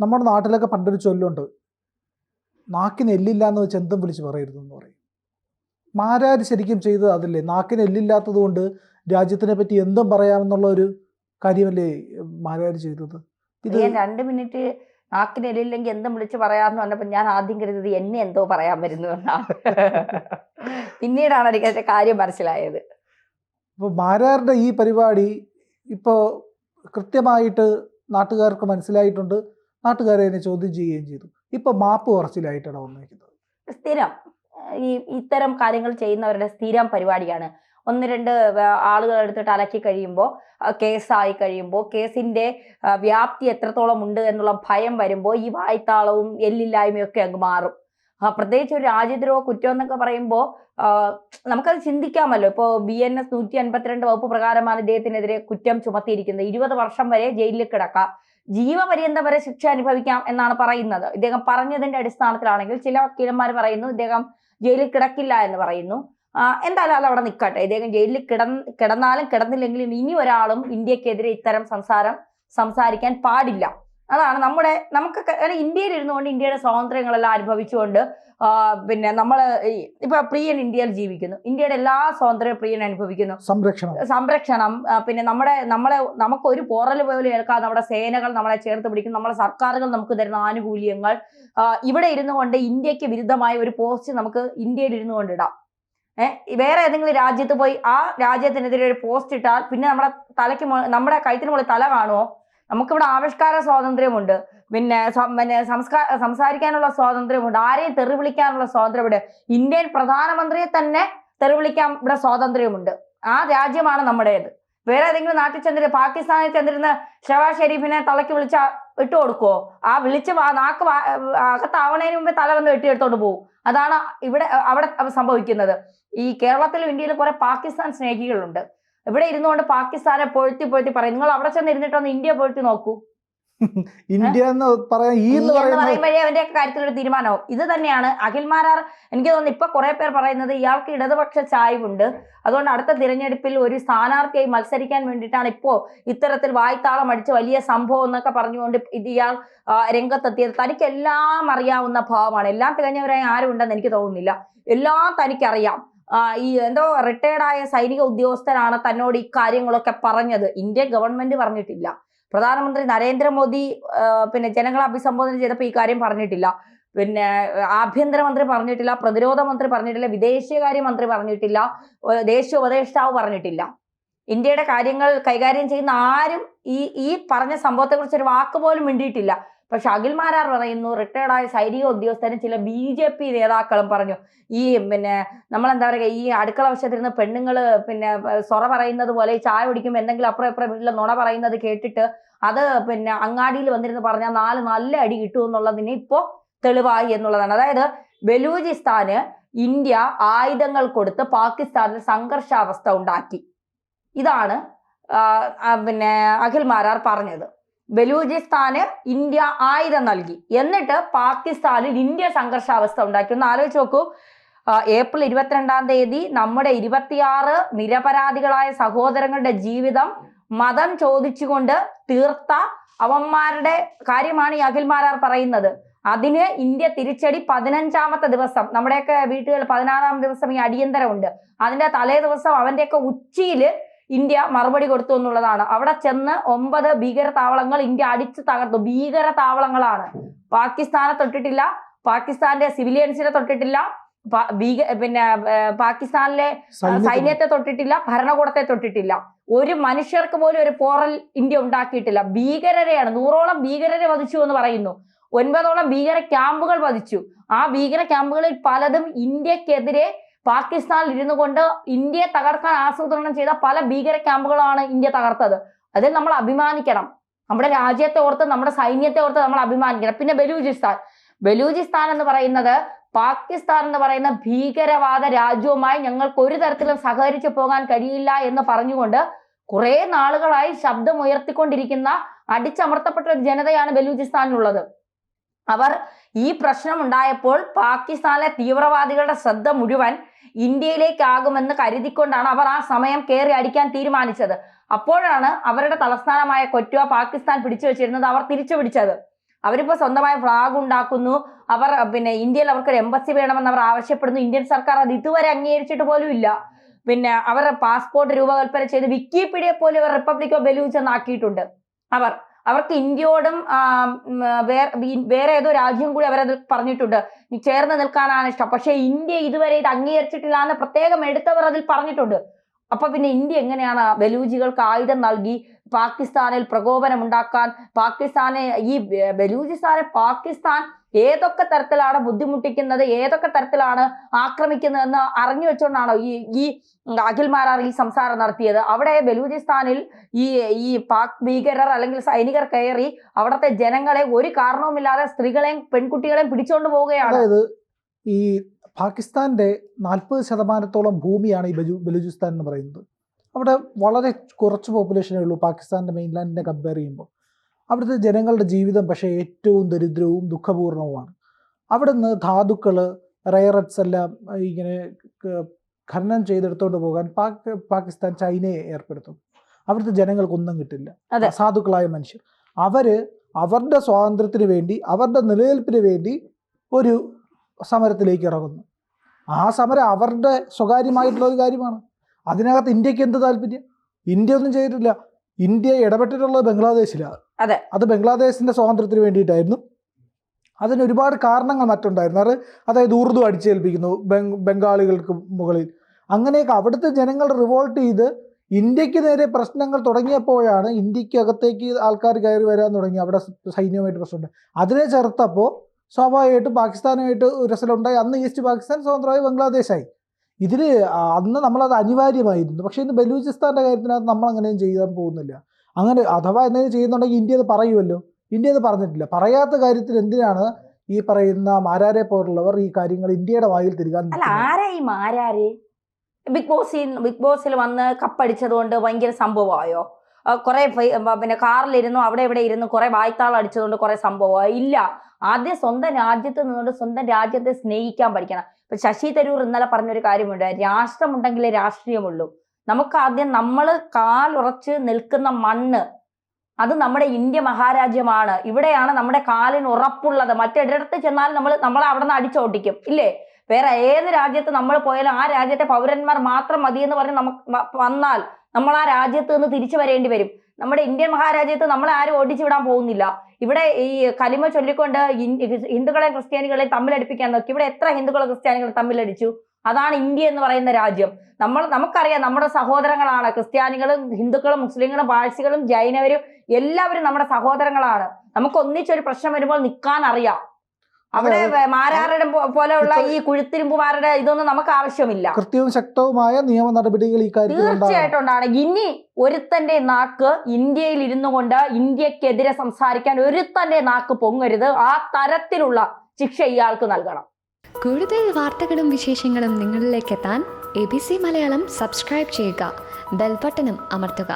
നമ്മുടെ നാട്ടിലൊക്കെ പണ്ടൊരു ചൊല്ലുണ്ട്, നാക്കിന് എല്ലില്ല എന്ന് വെച്ച് എന്തും വിളിച്ച് പറയരുതെന്ന് പറയും. മാരാര് ശരിക്കും ചെയ്തത് അതില്ലേ? നാക്കിന് എല്ലില്ലാത്തത് കൊണ്ട് രാജ്യത്തിനെ പറ്റി എന്തും പറയാമെന്നുള്ള ഒരു കാര്യമല്ലേ മാരാര് ചെയ്തത്? ഇത് 2 മിനിറ്റ് നാക്കിന് എല്ലില്ലെങ്കിൽ എന്തും വിളിച്ച് പറയാമെന്ന് പറഞ്ഞപ്പോൾ ഞാൻ ആദ്യം കരുതത് എന്നെ എന്തോ പറയാൻ വരുന്നു എന്നാണ്. പിന്നീടാണ് എനിക്ക് അതിന്റെ കാര്യം മനസ്സിലായത്. അപ്പോൾ മാരാരുടെ ഈ പരിപാടി ഇപ്പോൾ കൃത്യമായിട്ട് നാട്ടുകാർക്ക് മനസ്സിലായിട്ടുണ്ട്. നാട്ടുകാരെ അതിനെ ചോദ്യം ചെയ്യുകയും ചെയ്തു. ഇപ്പൊ മാപ്പ് പറച്ചിലായിട്ടാണ് വന്നിരിക്കുന്നത്. സ്ഥിരം ഇത്തരം കാര്യങ്ങൾ ചെയ്യുന്നവരുടെ സ്ഥിരം പരിപാടിയാണ്. 1-2 ആളുകൾ എടുത്തിട്ട് അലക്കി കഴിയുമ്പോൾ, കേസായി കഴിയുമ്പോൾ, കേസിന്റെ വ്യാപ്തി എത്രത്തോളം ഉണ്ട് എന്നുള്ള ഭയം വരുമ്പോൾ ഈ വായ്ത്താളവും എല്ലില്ലായ്മയും ഒക്കെ അങ്ങ് മാറും. പ്രത്യേകിച്ച് ഒരു രാജ്യദ്രോഹ കുറ്റം എന്നൊക്കെ പറയുമ്പോൾ നമുക്കത് ചിന്തിക്കാമല്ലോ. ഇപ്പോൾ BNS 152 വകുപ്പ് പ്രകാരമാണ് ഇദ്ദേഹത്തിനെതിരെ കുറ്റം ചുമത്തിയിരിക്കുന്നത്. 20 വർഷം വരെ ജയിലിൽ കിടക്കാം, ജീവപര്യന്തം വരെ ശിക്ഷ അനുഭവിക്കാം എന്നാണ് പറയുന്നത്. ഇദ്ദേഹം പറഞ്ഞതിന്റെ അടിസ്ഥാനത്തിലാണെങ്കിൽ ചില വക്കീലന്മാർ പറയുന്നു ഇദ്ദേഹം ജയിലിൽ കിടക്കില്ല എന്ന് പറയുന്നു. എന്തായാലും അത് അവിടെ നിൽക്കട്ടെ. ഇദ്ദേഹം ജയിലിൽ കിടന്നാലും കിടന്നില്ലെങ്കിലും ഇനി ഒരാളും ഇന്ത്യക്കെതിരെ ഇത്തരം സംസാരിക്കാൻ പാടില്ല. അതാണ് നമുക്ക് ഇന്ത്യയിൽ ഇരുന്നുകൊണ്ട് ഇന്ത്യയുടെ സ്വാതന്ത്ര്യങ്ങളെല്ലാം അനുഭവിച്ചുകൊണ്ട് പിന്നെ നമ്മൾ ഇപ്പൊ പ്രിയൻ ഇന്ത്യയിൽ ജീവിക്കുന്നു, ഇന്ത്യയുടെ എല്ലാ സ്വാതന്ത്ര്യ പ്രിയൻ അനുഭവിക്കുന്നു, സംരക്ഷണം പിന്നെ നമുക്ക് ഒരു പോറൽ പോലും ഏൽക്കാതെ നമ്മുടെ സേനകൾ നമ്മളെ ചേർത്ത് പിടിക്കുന്നു, നമ്മുടെ സർക്കാരുകൾ നമുക്ക് തരുന്ന ആനുകൂല്യങ്ങൾ, ഇവിടെ ഇരുന്നു കൊണ്ട് ഇന്ത്യക്ക് വിരുദ്ധമായ ഒരു പോസ്റ്റ് നമുക്ക് ഇന്ത്യയിൽ ഇരുന്നു കൊണ്ടിടാം. വേറെ ഏതെങ്കിലും രാജ്യത്ത് പോയി ആ രാജ്യത്തിനെതിരെ ഒരു പോസ്റ്റ് ഇട്ടാൽ പിന്നെ നമ്മുടെ കഴുത്തിന് മുകളിൽ തല കാണുമോ? നമുക്കിവിടെ ആവിഷ്കാര സ്വാതന്ത്ര്യമുണ്ട്, പിന്നെ സംസാരിക്കാനുള്ള സ്വാതന്ത്ര്യമുണ്ട്, ആരെയും തെറി വിളിക്കാനുള്ള സ്വാതന്ത്ര്യമുണ്ട്, ഇന്ത്യൻ പ്രധാനമന്ത്രിയെ തന്നെ തെറി വിളിക്കാൻ ഇവിടെ സ്വാതന്ത്ര്യമുണ്ട്. ആ രാജ്യമാണ് നമ്മുടേത്. വേറെ ഏതെങ്കിലും നാട്ടിൽ ചെന്നിട്ട് പാകിസ്ഥാനിൽ ചെന്നിരുന്ന ഷെവാസ് ഷെരീഫിനെ തലയ്ക്ക് വിളിച്ച ഇട്ട് കൊടുക്കുവോ? ആ വിളിച്ച് നാക്ക് അകത്താവണതിന് മുമ്പേ തല വന്ന് വെട്ടിയെടുത്തോണ്ട് പോകും. അതാണ് അവിടെ സംഭവിക്കുന്നത്. ഈ കേരളത്തിലും ഇന്ത്യയിലും കുറെ പാകിസ്ഥാൻ സ്നേഹികളുണ്ട്. ഇവിടെ ഇരുന്നുകൊണ്ട് പാകിസ്ഥാനെ പൊഴുത്തി പറയും. നിങ്ങൾ അവിടെ ചെന്ന് ഇരുന്നിട്ടൊന്ന് ഇന്ത്യ പൊഴുത്തി നോക്കൂ. ഇന്ത്യ എന്ന് പറയുമ്പോഴേ അവന്റെ കാര്യത്തിലൊരു തീരുമാനവും. ഇത് തന്നെയാണ് അഖിൽ മാരാർ. എനിക്ക് തോന്നുന്നു ഇപ്പൊ കുറെ പേർ പറയുന്നത് ഇയാൾക്ക് ഇടതുപക്ഷ ചായ്വുണ്ട്, അതുകൊണ്ട് അടുത്ത തിരഞ്ഞെടുപ്പിൽ ഒരു സ്ഥാനാർത്ഥിയായി മത്സരിക്കാൻ വേണ്ടിയിട്ടാണ് ഇപ്പോ ഇത്തരത്തിൽ വായ്ത്താളം അടിച്ച് വലിയ സംഭവം എന്നൊക്കെ പറഞ്ഞുകൊണ്ട് ഇയാൾ രംഗത്തെത്തിയത്. തനിക്ക് എല്ലാം അറിയാവുന്ന ഭാവമാണ്. എല്ലാം തികഞ്ഞവരായി ആരും ഉണ്ടെന്ന് എനിക്ക് തോന്നുന്നില്ല. എല്ലാം തനിക്കറിയാം. ഈ റിട്ടയർഡായ സൈനിക ഉദ്യോഗസ്ഥനാണ് തന്നോട് ഈ കാര്യങ്ങളൊക്കെ പറഞ്ഞത്. ഇന്ത്യൻ ഗവൺമെന്റ് പറഞ്ഞിട്ടില്ല, പ്രധാനമന്ത്രി നരേന്ദ്രമോദി പിന്നെ ജനങ്ങളെ അഭിസംബോധന ചെയ്തപ്പോൾ ഈ കാര്യം പറഞ്ഞിട്ടില്ല, പിന്നെ ആഭ്യന്തരമന്ത്രി പറഞ്ഞിട്ടില്ല, പ്രതിരോധ മന്ത്രി പറഞ്ഞിട്ടില്ല, വിദേശകാര്യമന്ത്രി പറഞ്ഞിട്ടില്ല, ദേശീയ ഉപദേഷ്ടാവ് പറഞ്ഞിട്ടില്ല. ഇന്ത്യയുടെ കാര്യങ്ങൾ കൈകാര്യം ചെയ്യുന്ന ആരും ഈ പറഞ്ഞ സംഭവത്തെ കുറിച്ച് ഒരു വാക്ക് പോലും മിണ്ടിയിട്ടില്ല. പക്ഷെ അഖിൽ മാരാർ പറയുന്നു റിട്ടയർഡായ സൈനിക ഉദ്യോഗസ്ഥരും ചില BJP നേതാക്കളും പറഞ്ഞു ഈ പിന്നെ നമ്മളെന്താ പറയുക, ഈ അടുക്കള വശത്തിരുന്ന് പെണ്ണുങ്ങള് പിന്നെ സൊറ പറയുന്നത് പോലെ ഈ ചായ കുടിക്കുമ്പോൾ എന്തെങ്കിലും അപ്പുറം വീട്ടിൽ നുണ പറയുന്നത് കേട്ടിട്ട് അത് പിന്നെ അങ്ങാടിയിൽ വന്നിരുന്ന് പറഞ്ഞാൽ 4 നല്ല അടി കിട്ടും എന്നുള്ളതിന് ഇപ്പോ തെളിവായി എന്നുള്ളതാണ്. അതായത് ബലൂചിസ്ഥാന് ഇന്ത്യ ആയുധങ്ങൾ കൊടുത്ത് പാകിസ്ഥാനിൽ സംഘർഷാവസ്ഥ ഉണ്ടാക്കി. ഇതാണ് പിന്നെ അഖിൽ മാരാർ പറഞ്ഞത്. ബലൂചിസ്ഥാന് ഇന്ത്യ ആയുധം നൽകി, എന്നിട്ട് പാകിസ്ഥാനിൽ ഇന്ത്യ സംഘർഷാവസ്ഥ ഉണ്ടാക്കി. ഒന്ന് ആലോചിച്ച് നോക്കൂ. ഏപ്രിൽ 22-ാം തീയതി നമ്മുടെ 26 നിരപരാധികളായ സഹോദരങ്ങളുടെ ജീവിതം മതം ചോദിച്ചുകൊണ്ട് തീർത്ത അവന്മാരുടെ കാര്യമാണ് ഈ അഖിൽ മാരാർ പറയുന്നത്. അതിന് ഇന്ത്യ തിരിച്ചടി 15-ാമത്തെ ദിവസം, നമ്മുടെയൊക്കെ വീട്ടുകളിൽ 16-ാം ദിവസം ഈ അടിയന്തരമുണ്ട്, അതിന്റെ തലേ ദിവസം അവന്റെയൊക്കെ ഉച്ചിയില് ഇന്ത്യ മറുപടി കൊടുത്തു എന്നുള്ളതാണ്. അവിടെ ചെന്ന് 9 ഭീകര താവളങ്ങൾ ഇന്ത്യ അടിച്ചു തകർത്തു. ഭീകര താവളങ്ങളാണ്. പാകിസ്ഥാനെ തൊട്ടിട്ടില്ല, പാകിസ്ഥാന്റെ സിവിലിയൻസിനെ തൊട്ടിട്ടില്ല, പിന്നെ പാകിസ്ഥാനിലെ സൈന്യത്തെ തൊട്ടിട്ടില്ല, ഭരണകൂടത്തെ തൊട്ടിട്ടില്ല, ഒരു മനുഷ്യർക്ക് പോലും ഒരു പോറൽ ഇന്ത്യ ഉണ്ടാക്കിയിട്ടില്ല. ഭീകരരെയാണ്, 100ഓളം ഭീകരരെ വധിച്ചു എന്ന് പറയുന്നു, 9ഓളം ഭീകര ക്യാമ്പുകൾ വധിച്ചു. ആ ഭീകര ക്യാമ്പുകളിൽ പലതും ഇന്ത്യക്കെതിരെ പാകിസ്ഥാനിൽ ഇരുന്നു കൊണ്ട് ഇന്ത്യയെ തകർക്കാൻ ആസൂത്രണം ചെയ്ത പല ഭീകര ക്യാമ്പുകളാണ് ഇന്ത്യ തകർത്തത്. അതിൽ നമ്മൾ അഭിമാനിക്കണം. നമ്മുടെ രാജ്യത്തെ ഓർത്ത്, നമ്മുടെ സൈന്യത്തെ ഓർത്ത് നമ്മൾ അഭിമാനിക്കണം. പിന്നെ ബലൂചിസ്ഥാൻ എന്ന് പറയുന്നത് പാകിസ്ഥാൻ എന്ന് പറയുന്ന ഭീകരവാദ രാജ്യവുമായി ഞങ്ങൾക്ക് ഒരു തരത്തിലും സഹകരിച്ചു പോകാൻ കഴിയില്ല എന്ന് പറഞ്ഞുകൊണ്ട് കുറെ നാളുകളായി ശബ്ദം ഉയർത്തിക്കൊണ്ടിരിക്കുന്ന അടിച്ചമർത്തപ്പെട്ട ഒരു ജനതയാണ് ബലൂചിസ്ഥാനിലുള്ളത്. അവർ ഈ പ്രശ്നം ഉണ്ടായപ്പോൾ പാകിസ്ഥാനിലെ തീവ്രവാദികളുടെ ശ്രദ്ധ മുഴുവൻ ഇന്ത്യയിലേക്കാകുമെന്ന് കരുതിക്കൊണ്ടാണ് അവർ ആ സമയം കയറി അടിക്കാൻ തീരുമാനിച്ചത്. അപ്പോഴാണ് അവരുടെ തലസ്ഥാനമായ കൊറ്റ്വ പാകിസ്ഥാൻ പിടിച്ചു വെച്ചിരുന്നത് അവർ തിരിച്ചു പിടിച്ചത്. അവരിപ്പോ സ്വന്തമായ ഫ്ലാഗ് ഉണ്ടാക്കുന്നു. അവർ പിന്നെ ഇന്ത്യയിൽ അവർക്കൊരു എംബസി വേണമെന്ന് അവർ ആവശ്യപ്പെടുന്നു. ഇന്ത്യൻ സർക്കാർ അത് ഇതുവരെ അംഗീകരിച്ചിട്ട് പോലും ഇല്ല. പിന്നെ അവർ പാസ്പോർട്ട് രൂപകൽപ്പന ചെയ്ത് വിക്കിപീഡിയ പോലും അവർ റിപ്പബ്ലിക് ഓഫ് ബെലൂച്ച് എന്നാക്കിയിട്ടുണ്ട്. അവർക്ക് ഇന്ത്യയോടും വേറെ ഏതോ രാജ്യം കൂടി അവരത് പറഞ്ഞിട്ടുണ്ട്, ചേർന്ന് നിൽക്കാനാണ് ഇഷ്ടം. പക്ഷെ ഇന്ത്യ ഇതുവരെ ഇത് അംഗീകരിച്ചിട്ടില്ല എന്ന് പ്രത്യേകം എടുത്തവർ അതിൽ പറഞ്ഞിട്ടുണ്ട്. അപ്പൊ പിന്നെ ഇന്ത്യ എങ്ങനെയാണ് ബലൂജികൾക്ക് ആയുധം നൽകി പാകിസ്ഥാനിൽ പ്രകോപനം ഉണ്ടാക്കാൻ, ഈ ബലൂചിസ്ഥാനെ പാകിസ്ഥാൻ ഏതൊക്കെ തരത്തിലാണ് ബുദ്ധിമുട്ടിക്കുന്നത്, ഏതൊക്കെ തരത്തിലാണ് ആക്രമിക്കുന്നതെന്ന് അറിഞ്ഞു വെച്ചുകൊണ്ടാണോ ഈ അഖിൽ മാരാർ ഈ സംസാരം നടത്തിയത്? അവിടെ ബലൂചിസ്ഥാനിൽ ഈ പാക് ഭീകരർ അല്ലെങ്കിൽ സൈനികർ കയറി അവിടുത്തെ ജനങ്ങളെ ഒരു കാരണവുമില്ലാതെ സ്ത്രീകളെയും പെൺകുട്ടികളെയും പിടിച്ചുകൊണ്ട് പോവുകയാണ്. അതായത് ഈ പാകിസ്ഥാന്റെ 40% ഭൂമിയാണ് ഈ ബലൂചിസ്ഥാൻ എന്ന് പറയുന്നത്. അവിടെ വളരെ കുറച്ച് പോപ്പുലേഷനേ ഉള്ളൂ പാകിസ്ഥാന്റെ മെയിൻലാൻഡിനെ കമ്പയർ ചെയ്യുമ്പോൾ. അവിടുത്തെ ജനങ്ങളുടെ ജീവിതം പക്ഷേ ഏറ്റവും ദരിദ്രവും ദുഃഖപൂർണവുമാണ്. അവിടെ നിന്ന് ധാതുക്കൾ, റെയററ്റ്സ് എല്ലാം ഇങ്ങനെ ഖനനം ചെയ്തെടുത്തുകൊണ്ട് പോകാൻ പാകിസ്ഥാൻ ചൈനയെ ഏർപ്പെടുത്തും. അവിടുത്തെ ജനങ്ങൾക്കൊന്നും കിട്ടില്ല. അസാധുക്കളായ മനുഷ്യർ അവരുടെ സ്വാതന്ത്ര്യത്തിന് വേണ്ടി, അവരുടെ നിലനിൽപ്പിന് വേണ്ടി ഒരു സമരത്തിലേക്ക് ഇറങ്ങുന്നു. ആ സമരം അവരുടെ സ്വകാര്യമായിട്ടുള്ള ഒരു കാര്യമാണ്. അതിനകത്ത് ഇന്ത്യക്ക് എന്ത് താല്പര്യം? ഇന്ത്യ ഒന്നും ചെയ്തിട്ടില്ല. ഇന്ത്യ ഇടപെട്ടിട്ടുള്ളത് ബംഗ്ലാദേശിലാണ്. അത് ബംഗ്ലാദേശിന്റെ സ്വാതന്ത്ര്യത്തിന് വേണ്ടിയിട്ടായിരുന്നു. അതിന് ഒരുപാട് കാരണങ്ങൾ മറ്റുണ്ടായിരുന്നു. അതായത് ഉറുദു അടിച്ചേൽപ്പിക്കുന്നു ബംഗാളികൾക്ക് മുകളിൽ. അങ്ങനെയൊക്കെ അവിടുത്തെ ജനങ്ങൾ റിവോൾട്ട് ചെയ്ത് ഇന്ത്യക്ക് നേരെ പ്രശ്നങ്ങൾ തുടങ്ങിയപ്പോഴാണ് ഇന്ത്യക്കകത്തേക്ക് ആൾക്കാർ കയറി വരാൻ തുടങ്ങി. അവിടെ സൈന്യവുമായിട്ട് പ്രശ്നമുണ്ട്. അതിനെ ചെറുത്തപ്പോൾ സ്വാഭാവികമായിട്ടും പാകിസ്ഥാനുമായിട്ട് രസലുണ്ടായി. അന്ന് ഈസ്റ്റ് പാകിസ്ഥാൻ സ്വതന്ത്രമായി ബംഗ്ലാദേശായി. അന്ന് നമ്മളത് അനിവാര്യമായിരുന്നു. പക്ഷേ ഇന്ന് ബലൂചിസ്ഥാന്റെ കാര്യത്തിനകത്ത് നമ്മൾ അങ്ങനെയും ചെയ്യാൻ പോകുന്നില്ല. അങ്ങനെ അഥവാ എന്തെങ്കിലും ചെയ്യുന്നുണ്ടെങ്കിൽ ഇന്ത്യ അത് പറയുമല്ലോ. ഇന്ത്യ അത് പറഞ്ഞിട്ടില്ല. പറയാത്ത കാര്യത്തിൽ എന്തിനാണ് ഈ പറയുന്ന മാരാരെ പോലുള്ളവർ ഈ കാര്യങ്ങൾ ഇന്ത്യയുടെ വായിൽ തിരികാൻ? ബിഗ് ബോസിൽ വന്ന് കപ്പടിച്ചത് കൊണ്ട് ഭയങ്കര സംഭവമായോ? കുറെ പിന്നെ കാറിലിരുന്നു, അവിടെ ഇവിടെ ഇരുന്നു കുറെ വായ്ത്താളം അടിച്ചതുകൊണ്ട് കുറെ സംഭവമായോ? ഇല്ല. ആദ്യം സ്വന്തം രാജ്യത്ത് നിന്നുകൊണ്ട് സ്വന്തം രാജ്യത്തെ സ്നേഹിക്കാൻ പഠിക്കണം. ഇപ്പൊ ശശി തരൂർ ഇന്നലെ പറഞ്ഞൊരു കാര്യമുണ്ട്, രാഷ്ട്രമുണ്ടെങ്കിലേ രാഷ്ട്രീയമുള്ളൂ. നമുക്ക് ആദ്യം നമ്മൾ കാലുറച്ച് നിൽക്കുന്ന മണ്ണ്, അത് നമ്മുടെ ഇന്ത്യ മഹാരാജ്യമാണ്. ഇവിടെയാണ് നമ്മുടെ കാലിന് ഉറപ്പുള്ളത്. മറ്റൊരിടത്ത് ചെന്നാലും നമ്മളെ അവിടെ നിന്ന് അടിച്ചോട്ടിക്കും, ഇല്ലേ? വേറെ ഏത് രാജ്യത്ത് നമ്മൾ പോയാലും ആ രാജ്യത്തെ പൗരന്മാർ മാത്രം മതിയെന്ന് പറഞ്ഞ് നമുക്ക് വന്നാൽ നമ്മൾ ആ രാജ്യത്ത് നിന്ന് തിരിച്ചു വരേണ്ടി വരും. നമ്മുടെ ഇന്ത്യൻ മഹാരാജ്യത്ത് നമ്മളെ ആരും ഓടിച്ചു വിടാൻ പോകുന്നില്ല. ഇവിടെ ഈ കലിമ ചൊല്ലിക്കൊണ്ട് ഹിന്ദുക്കളെയും ക്രിസ്ത്യാനികളെയും തമ്മിലടിപ്പിക്കാൻ നോക്കി. ഇവിടെ എത്ര ഹിന്ദുക്കളും ക്രിസ്ത്യാനികളും തമ്മിലടിച്ചു? അതാണ് ഇന്ത്യ എന്ന് പറയുന്ന രാജ്യം. നമുക്കറിയാം, നമ്മുടെ സഹോദരങ്ങളാണ് ക്രിസ്ത്യാനികളും ഹിന്ദുക്കളും മുസ്ലിങ്ങളും പാഴ്സികളും ജൈനവരും എല്ലാവരും നമ്മുടെ സഹോദരങ്ങളാണ്. നമുക്ക് ഒന്നിച്ചൊരു പ്രശ്നം വരുമ്പോൾ നിൽക്കാൻ അറിയാം. അവിടെ മാരാരുടെ പോലെയുള്ള ഈ കുഴുത്തിരുമ്പുമാരുടെ ഇതൊന്നും നമുക്ക് ആവശ്യമില്ല. കൃത്യവും ശക്തവുമായ നിയമ നടപടികൾ ഈ കാര്യത്തിൽ തീർച്ചയായിട്ടും ഉണ്ടാണ്. ഇനി ഒരുത്തന്റെ നാക്ക് ഇന്ത്യയിൽ ഇരുന്നു കൊണ്ട് ഇന്ത്യക്കെതിരെ സംസാരിക്കാൻ ഒരുത്തന്റെ നാക്ക് പൊങ്ങരുത്. ആ തരത്തിലുള്ള ശിക്ഷ ഇയാൾക്ക് നൽകണം. കൂടുതൽ വാർത്തകളും വിശേഷങ്ങളും നിങ്ങളിലേക്ക് എത്താൻ ABC മലയാളം സബ്സ്ക്രൈബ് ചെയ്യുക, ബെൽ ബട്ടണും അമർത്തുക.